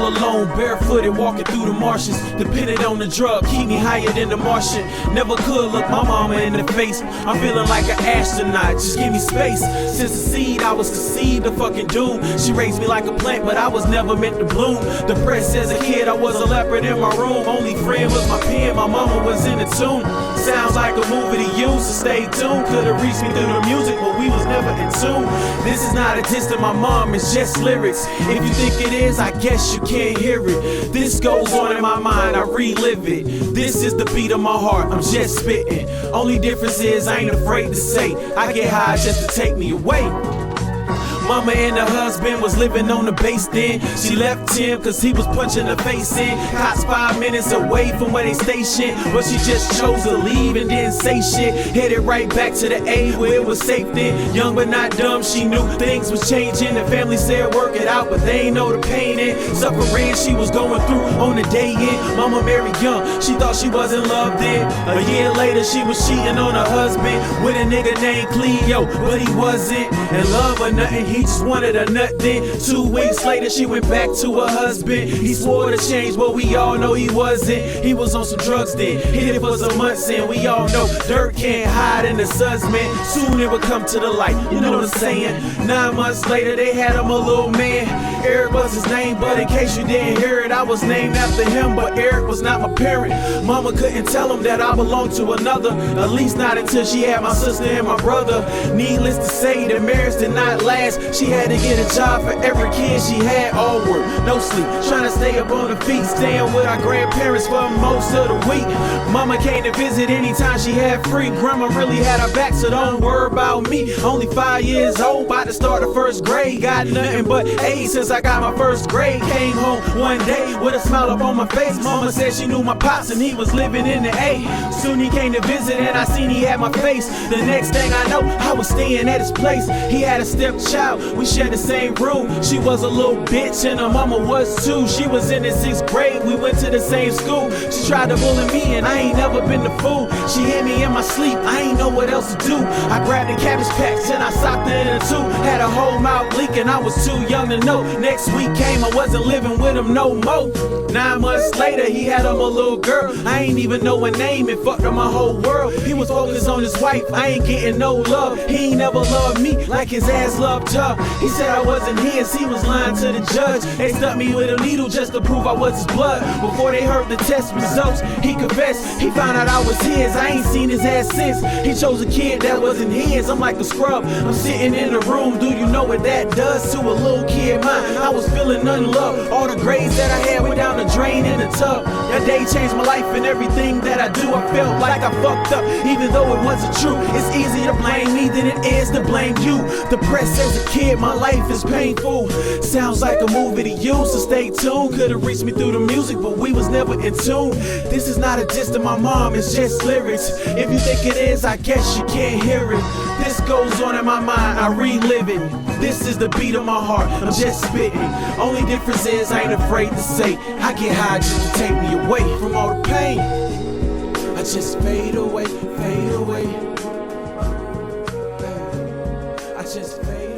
alone, barefooted, walking through the marshes. Dependent on the drug, keep me higher than the Martian. Never could look my mama in the face. I'm feeling like an astronaut, just give me space. Since the seed, I was conceived of fucking doom. She raised me like a plant, but I was never meant to bloom. Depressed as a kid, I was a leopard in my room. Only friend was my pen, my mama was in the tune. Sounds like a movie to you, so stay tuned. Could've reached me through the music, but we was never in tune. This is not a diss to my mom, it's just lyrics. If you think it is, I guess you can't hear it. This goes on in my mind, I relive it. This is the beat of my heart, I'm just spitting. Only difference is I ain't afraid to say I get high just to take me away. Mama and her husband was living on the base then. She left him cause he was punching her face in. Cops 5 minutes away from where they stationed, but she just chose to leave and didn't say shit. Headed right back to the A where it was safe then. Young but not dumb, she knew things was changing. The family said work it out, but they ain't know the pain and suffering she was going through on the day in. Mama married young, she thought she was in love then. A year later she was cheating on her husband with a nigga named Cleo, but he wasn't in love or nothing. He just wanted a nut then. 2 weeks later she went back to her husband. He swore to change, but we all know he wasn't. He was on some drugs then, hit it for some months and we all know dirt can't hide in the suds, man. Soon it would come to the light, you know what I'm saying. 9 months later they had him a little man. Eric was his name, but in case you didn't hear it, I was named after him, but Eric was not my parent. Mama couldn't tell him that I belonged to another, at least not until she had my sister and my brother. Needless to say, the marriage did not last. She had to get a job for every kid she had, all work, no sleep, trying to stay up on her feet, staying with our grandparents for most of the week. Mama came to visit anytime she had free. Grandma really had her back, so don't worry about me. Only 5 years old, about to start the first grade. Got nothing but A's since I got my first grade. Came home one day with a smile up on my face. Mama said she knew my pops and he was living in the A. Soon he came to visit and I seen he had my face. The next thing I know, I was staying at his place. He had a stepchild, we shared the same room. She was a little bitch and her mama was too. She was in the 6th grade, we went to the same school. She tried to bully me and I ain't never been the fool. She hit me in my sleep, I ain't know what else to do. I grabbed the cabbage patch and I socked her in a two. Had a whole mouth leaking, I was too young to know. Next week came, I wasn't living with him no more. 9 months later, he had him a little girl. I ain't even know her name, it fucked up my whole world. He was focused on his wife, I ain't getting no love. He ain't never loved me like his ass loved her. He said I wasn't his, he was lying to the judge. They stuck me with a needle just to prove I was his blood. Before they heard the test results, he confessed. He found out I was his, I ain't seen his ass since. He chose a kid that wasn't his, I'm like a scrub. I'm sitting in the room, do you know what that does to a little kid mind? I was feeling unloved, all the grades that I had went down the drain in the tub. That day changed my life and everything that I do. I felt like I fucked up, even though it wasn't true. It's easier to blame me than it is to blame you. Depressed as a kid, my life is painful. Sounds like a movie to you, so stay tuned. Could've reached me through the music, but we was never in tune. This is not a diss to my mom, it's just lyrics. If you think it is, I guess you can't hear it. This goes on in my mind, I relive it. This is the beat of my heart, I'm just spitting. Only difference is I ain't afraid to say I get high just to take me away from all the pain. I just fade away, fade away. I just fade